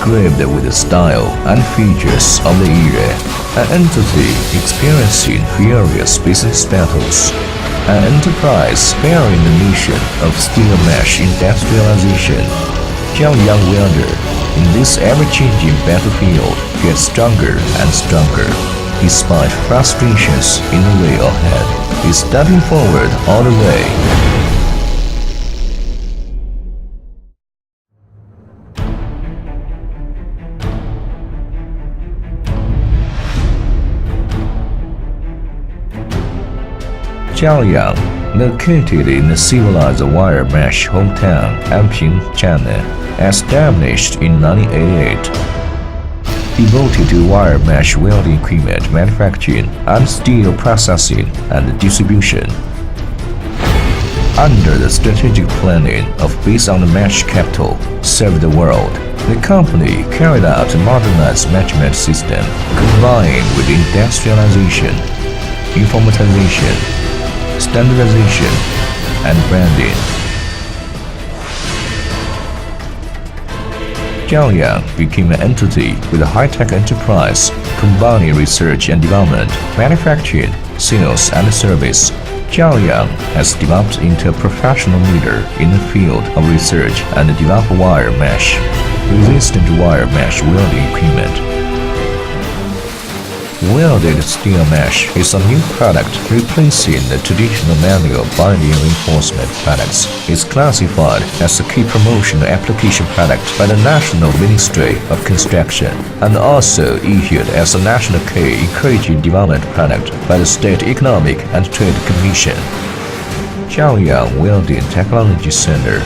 engraved with the style and features of the era, an entity experiencing furious business battles, an enterprise bearing the mission of steel mesh industrialization. JIAOYANG welder, in this ever-changing battlefield, gets stronger and stronger. Despite frustrations in the way ahead, is stepping forward all the way. JIAOYANG, located in the civilized wire mesh hometown Anping, China, established in 1988. Devoted to wire mesh welding equipment manufacturing and steel processing and distribution. Under the strategic planning of based on the mesh capital, serve the world, the company carried out a modernized management system combined with industrialization, informatization, standardization, and branding. JIAOYANG became an entity with a high-tech enterprise, combining research and development, manufacturing, sales, and service. JIAOYANG has developed into a professional leader in the field of research and develop wire mesh, resistant wire mesh welding equipment. Welded steel mesh is a new product replacing the traditional manual binding reinforcement products. It's classified as a key promotional application product by the National Ministry of Construction and also issued as a national key encouraging development product by the State Economic and Trade Commission. JIAOYANG Welding Technology Center,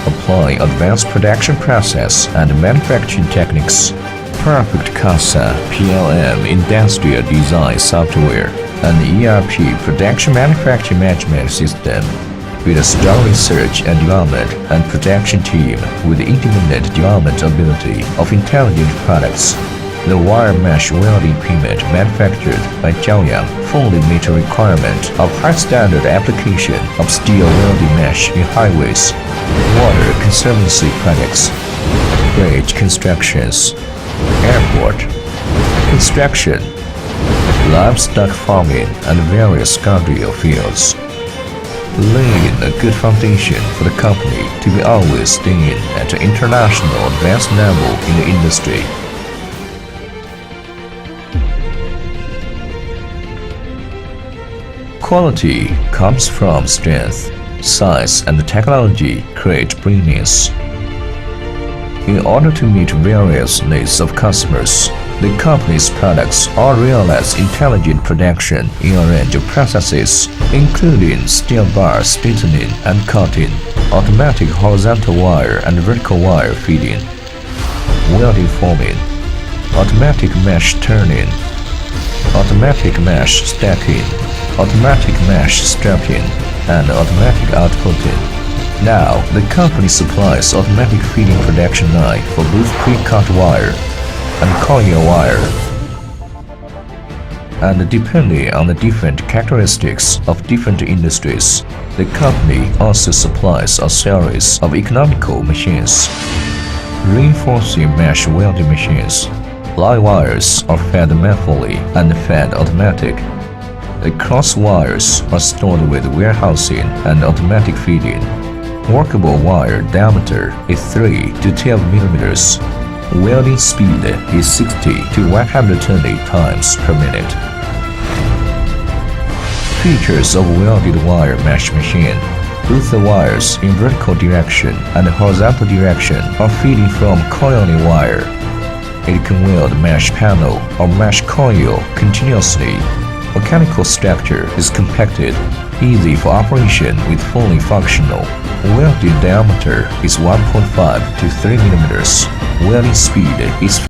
applying advanced production process and manufacturing techniques. Perfect CASA PLM industrial design software and ERP production manufacturing management system, with a strong research and development and production team with independent development ability of intelligent products. The wire mesh welding equipment manufactured by JIAOYANG fully meet a requirement of high standard application of steel welding mesh in highways, water conservancy projects, bridge constructions, airport, construction, livestock farming, and various agricultural fields, laying a good foundation for the company to be always staying at an international advanced level in the industry. Quality comes from strength, science, and technology create brilliance. In order to meet various needs of customers, the company's products all realize intelligent production in a range of processes, including steel bar straightening and cutting, automatic horizontal wire and vertical wire feeding, welding forming, automatic mesh turning, automatic mesh stacking, automatic mesh strapping, and automatic outputting. Now, the company supplies automatic feeding production line for both pre-cut wire and coil wire. And depending on the different characteristics of different industries, the company also supplies a series of economical machines. Reinforcing mesh welding machines. Live wires are fed manually and fed automatic. The cross wires are stored with warehousing and automatic feeding. Workable wire diameter is 3 to 12 millimeters. Welding speed is 60 to 120 times per minute. Features of welded wire mesh machine. Both the wires in vertical direction and horizontal direction are feeding from coiling wire. It can weld mesh panel or mesh coil continuously. Mechanical structure is compacted, easy for operation with fully functional. Welding diameter is 1.5 to 3 millimeters. Welding speed is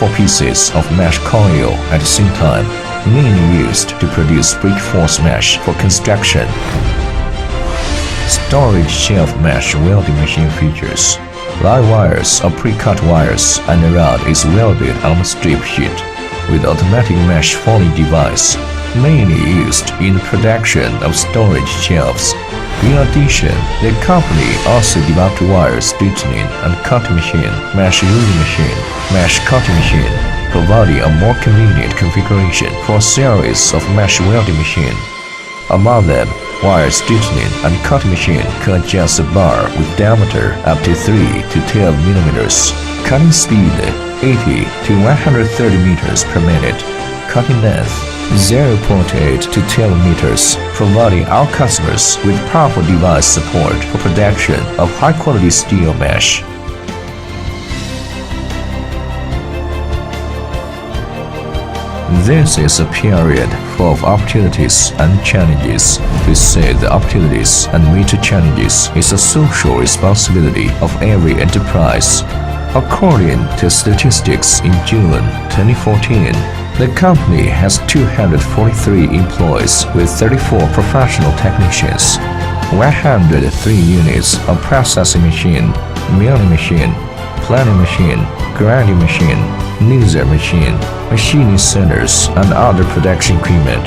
4 pieces of mesh coil at the same time, mainly used to produce brake force mesh for construction. Storage shelf mesh welding machine features live wires or pre-cut wires, and the rod is welded on a strip sheet with automatic mesh folding device, mainly used in the production of storage shelves. In addition, the company also developed wire straightening and cutting machine, mesh rolling machine, mesh cutting machine, providing a more convenient configuration for a series of mesh welding machine. Among them, wire straightening and cutting machine can adjust a bar with diameter up to 3 to 12 millimeters, cutting speed 80 to 130 meters per minute, cutting length 0.8 to 12 meters, providing our customers with powerful device support for production of high-quality steel mesh. This is a period full of opportunities and challenges. To say the opportunities and meet the challenges is a social responsibility of every enterprise. According to statistics in June 2014, the company has 243 employees with 34 professional technicians, 103 units of processing machine, milling machine, planing machine, grinding machine, laser machine, machining centers, and other production equipment.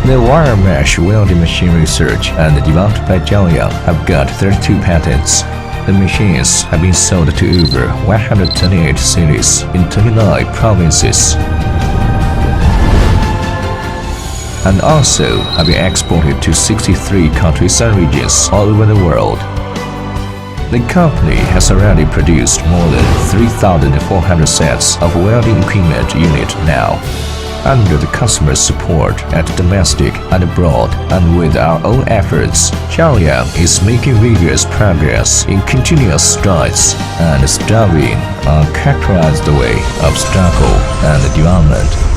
The wire mesh welding machine research and developed by JIAOYANG have got 32 patents. The machines have been sold to over 128 cities in 29 provinces, and also have been exported to 63 countries and regions all over the world. The company has already produced more than 3,400 sets of welding equipment unit now. Under the customer support at domestic and abroad, and with our own efforts, JIAOYANG is making vigorous progress in continuous strides and striving on characterized way of struggle and development.